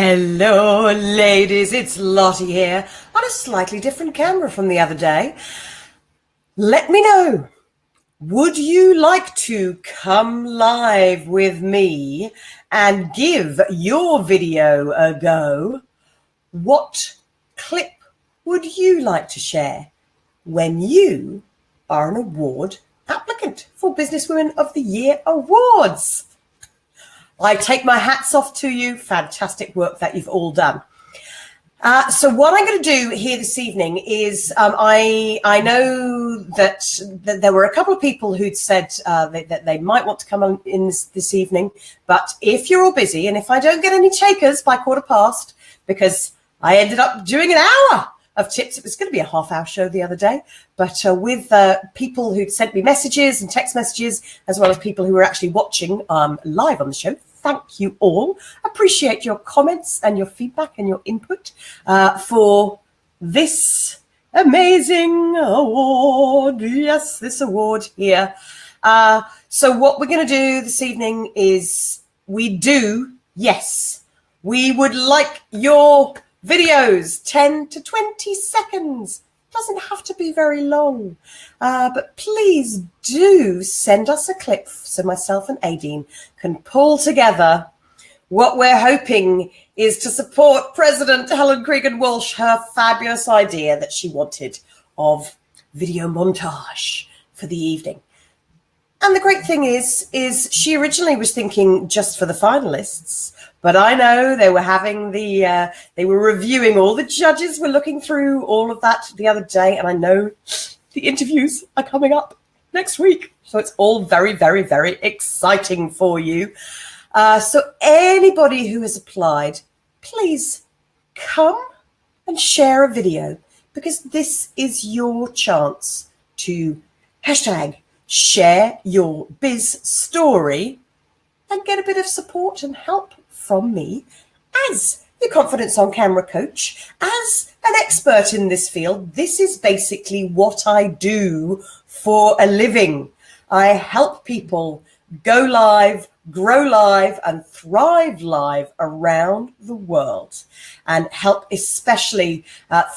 Hello, ladies. It's Lottie here on a slightly different camera from the other day. Let me know, would you like to come live with me and give your video a go? What clip would you like to share when you are an award applicant for Business Women of the Year Awards? I take my hats off to you. Fantastic work that you've all done. So what I'm going to do here this evening is I know that there were a couple of people who'd said that they might want to come on in this evening. But if you're all busy and if I don't get any takers by 1:15, because I ended up doing an hour of tips. It was going to be a half-hour show the other day, but with people who'd sent me messages and text messages, as well as people who were actually watching live on the show. Thank you all. Appreciate your comments and your feedback and your input for this amazing award. Yes, this award here. So what we're going to do this evening is we would like your videos, 10 to 20 seconds. Doesn't have to be very long, but please do send us a clip so myself and Aideen can pull together what we're hoping is to support President Helen Cregan-Walsh, her fabulous idea that she wanted of video montage for the evening. And the great thing is she originally was thinking just for the finalists, but I know they were having they were reviewing, all the judges were looking through all of that the other day, and I know the interviews are coming up next week. So it's all very, very, very exciting for you. So anybody who has applied, please come and share a video, because this is your chance to #share your biz story and get a bit of support and help from me as your Confidence on Camera coach, as an expert in this field. This is basically what I do for a living. I help people go live, grow live, and thrive live around the world, and help especially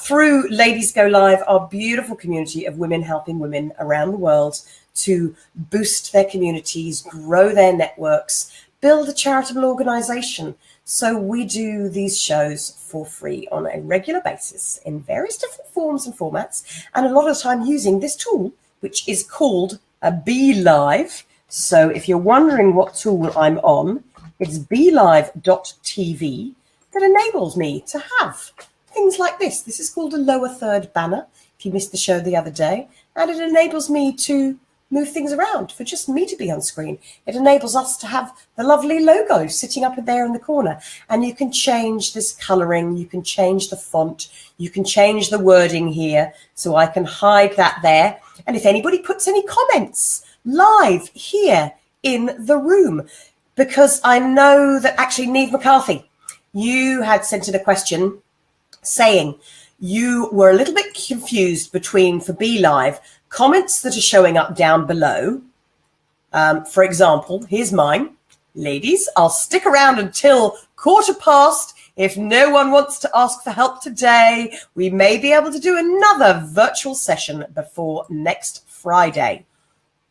through Ladies Go Live, our beautiful community of women helping women around the world to boost their communities, grow their networks, build a charitable organization. So we do these shows for free on a regular basis in various different forms and formats, and a lot of the time using this tool, which is called a BeLive. So if you're wondering what tool I'm on, it's BeLive.tv that enables me to have things like this. This is called a lower third banner, if you missed the show the other day, and it enables me to move things around for just me to be on screen. It enables us to have the lovely logo sitting up there in the corner, and you can change this coloring, you can change the font, you can change the wording here, so I can hide that there. And if anybody puts any comments live here in the room, because I know that actually Neve McCarthy, you had sent in a question saying you were a little bit confused between, for BeLive, comments that are showing up down below. For example, here's mine. Ladies, I'll stick around until 1:15. If no one wants to ask for help today, we may be able to do another virtual session before next Friday.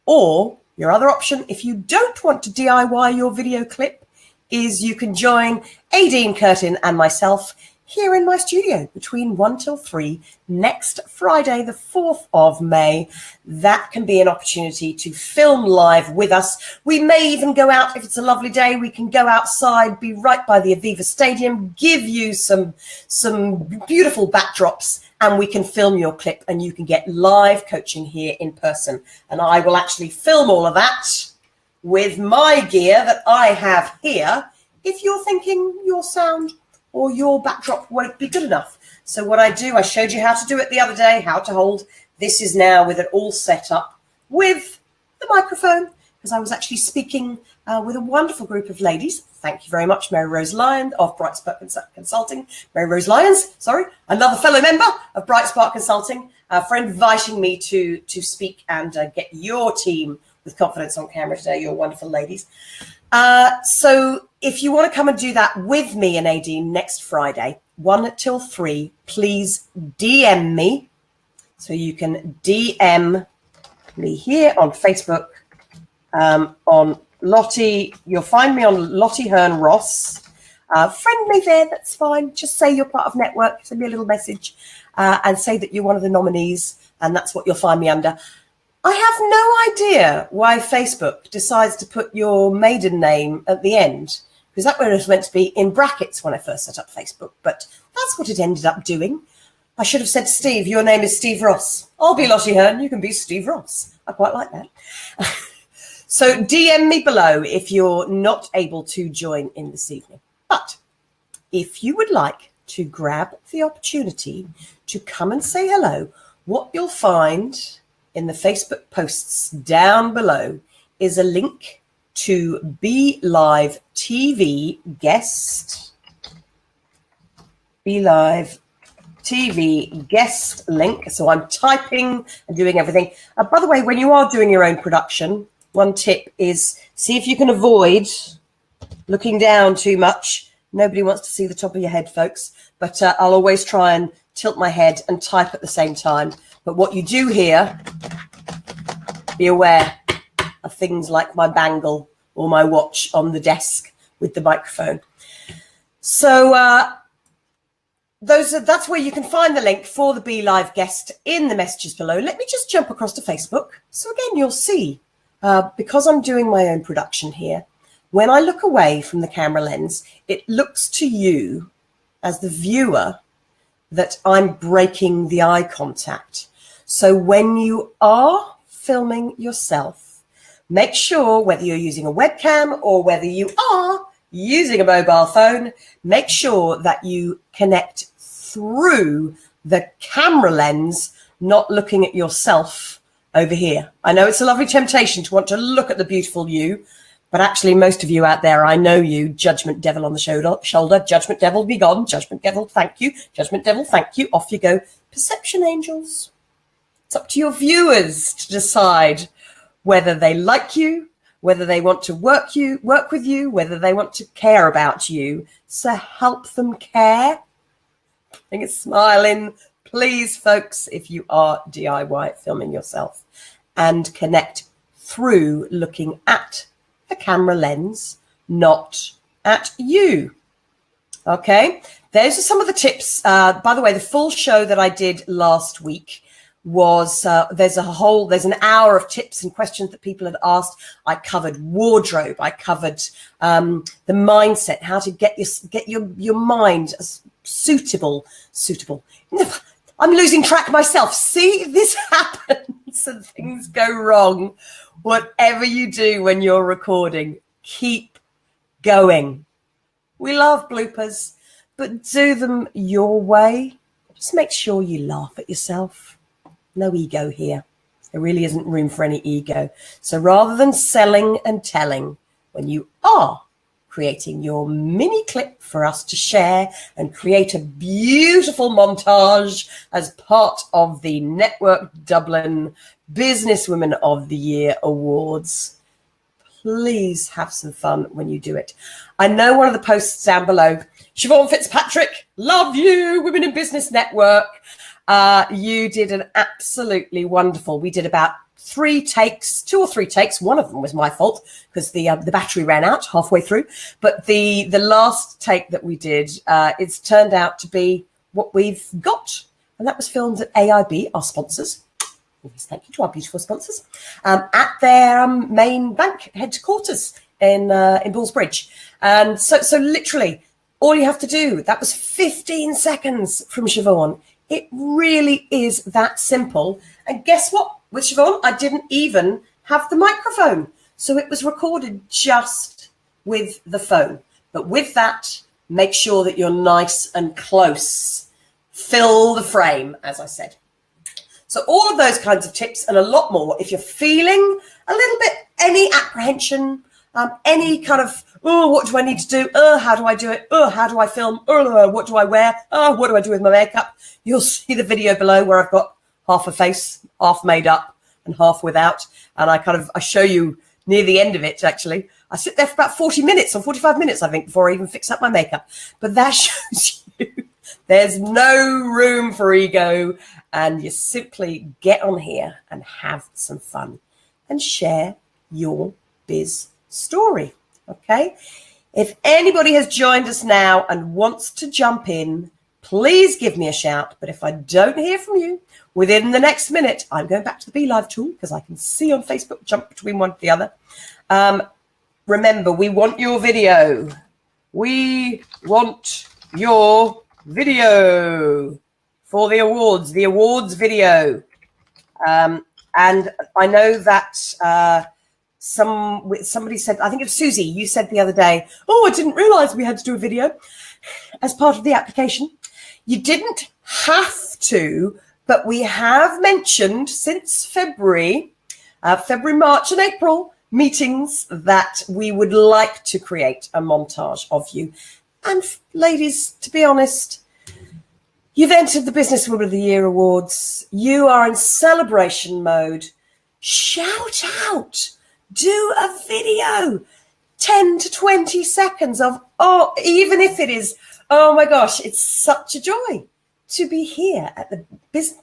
Or your other option, if you don't want to DIY your video clip, is you can join Aideen Curtin and myself here in my studio between 1 till 3 next Friday, the 4th of May. That can be an opportunity to film live with us. We may even go out, if it's a lovely day, we can go outside, be right by the Aviva Stadium, give you some beautiful backdrops, and we can film your clip and you can get live coaching here in person. And I will actually film all of that with my gear that I have here if you're thinking your sound or your backdrop won't be good enough. So what I do, I showed you how to do it the other day, how to hold. This is now with it all set up with the microphone, because I was actually speaking with a wonderful group of ladies. Thank you very much, Mary Rose Lyons of Bright Spark Consulting. Mary Rose Lyons, another fellow member of Bright Spark Consulting, for inviting me to speak and get your team with Confidence on Camera today, your wonderful ladies. So if you want to come and do that with me and Nadine next Friday, 1 till 3, please DM me. So you can DM me here on Facebook, on Lottie. You'll find me on Lottie Hearn Ross. Friend me there, that's fine. Just say you're part of network, send me a little message and say that you're one of the nominees, and that's what you'll find me under. I have no idea why Facebook decides to put your maiden name at the end, because that was meant to be in brackets when I first set up Facebook, but that's what it ended up doing. I should have said, Steve, your name is Steve Ross. I'll be Lottie Hearn, you can be Steve Ross. I quite like that. So DM me below if you're not able to join in this evening. But if you would like to grab the opportunity to come and say hello, what you'll find in the Facebook posts down below is a link to Be Live TV guest. Be Live TV guest link. So I'm typing and doing everything. By the way, when you are doing your own production, one tip is see if you can avoid looking down too much. Nobody wants to see the top of your head, folks, but I'll always try and tilt my head and type at the same time. But what you do here, be aware of things like my bangle or my watch on the desk with the microphone. So that's where you can find the link for the Be Live guest in the messages below. Let me just jump across to Facebook. So again, you'll see, because I'm doing my own production here, when I look away from the camera lens, it looks to you as the viewer that I'm breaking the eye contact. So when you are filming yourself, make sure whether you're using a webcam or whether you are using a mobile phone, make sure that you connect through the camera lens, not looking at yourself over here. I know it's a lovely temptation to want to look at the beautiful you, but actually most of you out there, I know you, judgment devil on the shoulder, judgment devil be gone, judgment devil, thank you, judgment devil, thank you, off you go. Perception angels. It's up to your viewers to decide whether they like you, whether they want to work with you, whether they want to care about you. So help them care. I think it's smiling. Please, folks, if you are DIY filming yourself, and connect through looking at the camera lens, not at you. Okay, those are some of the tips. By the way, the full show that I did last week was there's an hour of tips and questions that people had asked. I covered wardrobe, I covered the mindset, how to get your mind as suitable. I'm losing track myself. See, this happens and things go wrong. Whatever you do when you're recording, keep going. We love bloopers, but do them your way. Just make sure you laugh at yourself. No ego here. There really isn't room for any ego. So rather than selling and telling, when you are creating your mini clip for us to share and create a beautiful montage as part of the Network Dublin Business Women of the Year Awards, please have some fun when you do it. I know one of the posts down below, Siobhan Fitzpatrick, love you, Women in Business Network. You did an absolutely wonderful. We did about 2 or 3 takes. One of them was my fault because the battery ran out halfway through. But the last take that we did, it's turned out to be what we've got, and that was filmed at AIB, our sponsors. Yes, thank you to our beautiful sponsors, at their main bank headquarters in Ballsbridge. And so literally all you have to do, that was 15 seconds from Siobhan. It really is that simple. And guess what? With Siobhan, I didn't even have the microphone. So it was recorded just with the phone. But with that, make sure that you're nice and close. Fill the frame, as I said. So all of those kinds of tips and a lot more, if you're feeling a little bit, any apprehension, any kind of, oh, what do I need to do? Oh, how do I do it? Oh, how do I film? Oh, what do I wear? Oh, what do I do with my makeup? You'll see the video below where I've got half a face, half made up and half without. And I show you near the end of it, actually. I sit there for about 40 minutes or 45 minutes, I think, before I even fix up my makeup. But that shows you there's no room for ego, and you simply get on here and have some fun and share your biz story, okay? If anybody has joined us now and wants to jump in, please give me a shout. But if I don't hear from you within the next minute, I'm going back to the Be Live tool because I can see on Facebook jump between one to the other. Remember, we want your video. We want your video for the awards video. And I know that somebody said, I think it was Susie, you said the other day, oh, I didn't realize we had to do a video as part of the application. You didn't have to, but we have mentioned since February, March and April meetings that we would like to create a montage of you. And ladies, to be honest, you've entered the Business Woman of the Year Awards. You are in celebration mode. Shout out. Do a video, 10 to 20 seconds of, oh, even if it is, oh my gosh, it's such a joy to be here at the business.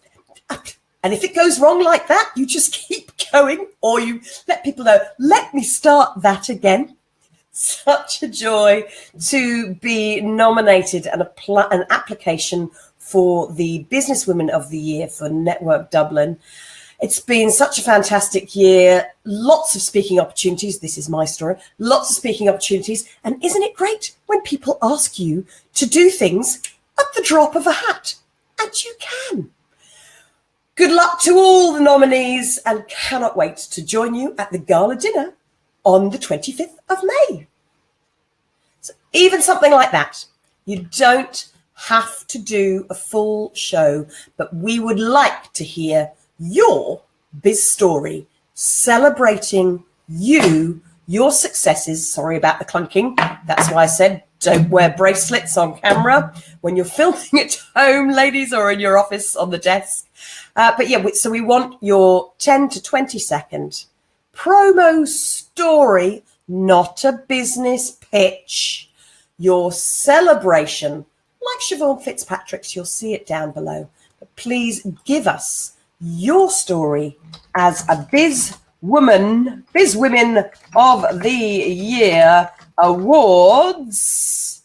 And if it goes wrong like that, you just keep going, or you let people know, let me start that again. Such a joy to be nominated and an application for the Business Women of the Year for Network Dublin. It's been such a fantastic year. Lots of speaking opportunities. This is my story. Lots of speaking opportunities. And isn't it great when people ask you to do things at the drop of a hat? And you can. Good luck to all the nominees, and cannot wait to join you at the gala dinner on the 25th of May. So even something like that. You don't have to do a full show, but we would like to hear your biz story, celebrating you, your successes. Sorry about the clunking. That's why I said don't wear bracelets on camera when you're filming at home, ladies, or in your office on the desk. But yeah, so we want your 10 to 20 second promo story, not a business pitch, your celebration, like Siobhan Fitzpatrick's. You'll see it down below. But please give us your story as a Biz Women of the Year Awards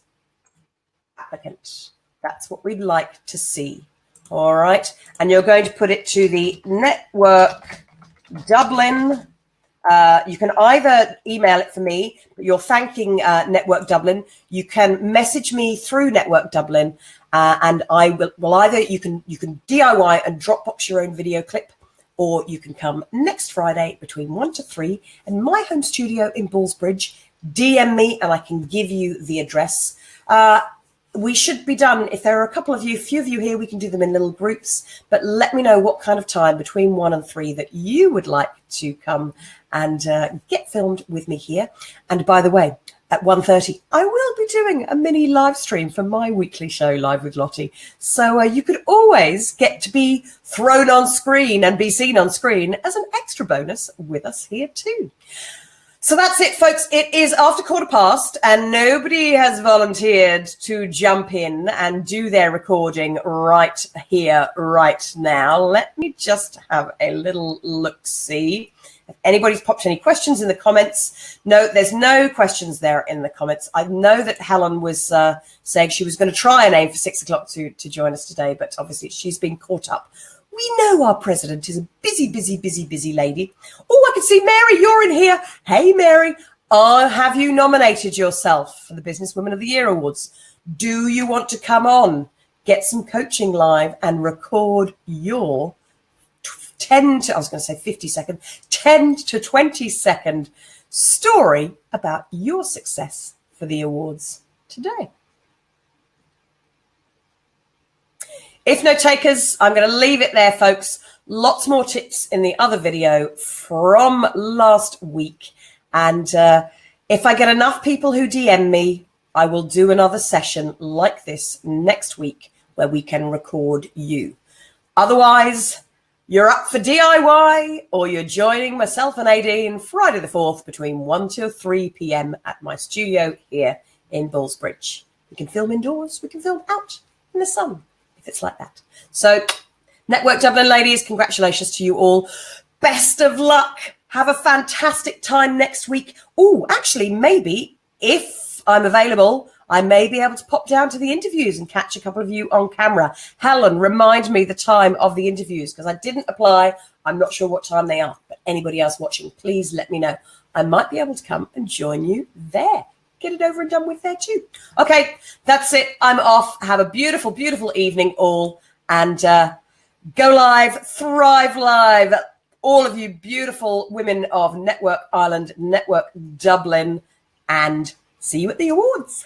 applicant. That's what we'd like to see. All right. And you're going to put it to the Network Dublin. You can either email it for me, but you're thanking Network Dublin. You can message me through Network Dublin, and I will either you can DIY and Dropbox your own video clip, or you can come next Friday between 1 to 3 in my home studio in Ballsbridge. DM me and I can give you the address. We should be done. If there are a few of you here, we can do them in little groups, but let me know what kind of time between 1 and 3 that you would like to come and get filmed with me here. And by the way, at 1:30, I will be doing a mini live stream for my weekly show, Live with Lottie. So you could always get to be thrown on screen and be seen on screen as an extra bonus with us here too. So that's it, folks. It is after 1:15 and nobody has volunteered to jump in and do their recording right here, right now. Let me just have a little look-see. If anybody's popped any questions in the comments. No, there's no questions there in the comments. I know that Helen was saying she was going to try and aim for 6 o'clock to join us today, but obviously she's been caught up. We know our president is a busy lady. Oh, I can see Mary, you're in here. Hey, Mary, have you nominated yourself for the Business Women of the Year Awards? Do you want to come on, get some coaching live and record your 10 to 20 second story about your success for the awards today? If no takers, I'm going to leave it there, folks. Lots more tips in the other video from last week. And if I get enough people who DM me, I will do another session like this next week where we can record you. Otherwise, you're up for DIY or you're joining myself and Nadine Friday the 4th between 1 to 3 p.m. at my studio here in Ballsbridge. We can film indoors, we can film out in the sun, if it's like that. So, Network Dublin ladies, congratulations to you all. Best of luck. Have a fantastic time next week. Oh, actually, maybe if I'm available, I may be able to pop down to the interviews and catch a couple of you on camera. Helen, remind me the time of the interviews because I didn't apply. I'm not sure what time they are, but anybody else watching, please let me know. I might be able to come and join you there. Get it over and done with there too. Okay, that's it. I'm off. Have a beautiful, beautiful evening all, and go live, thrive live. All of you beautiful women of Network Ireland, Network Dublin, and see you at the awards.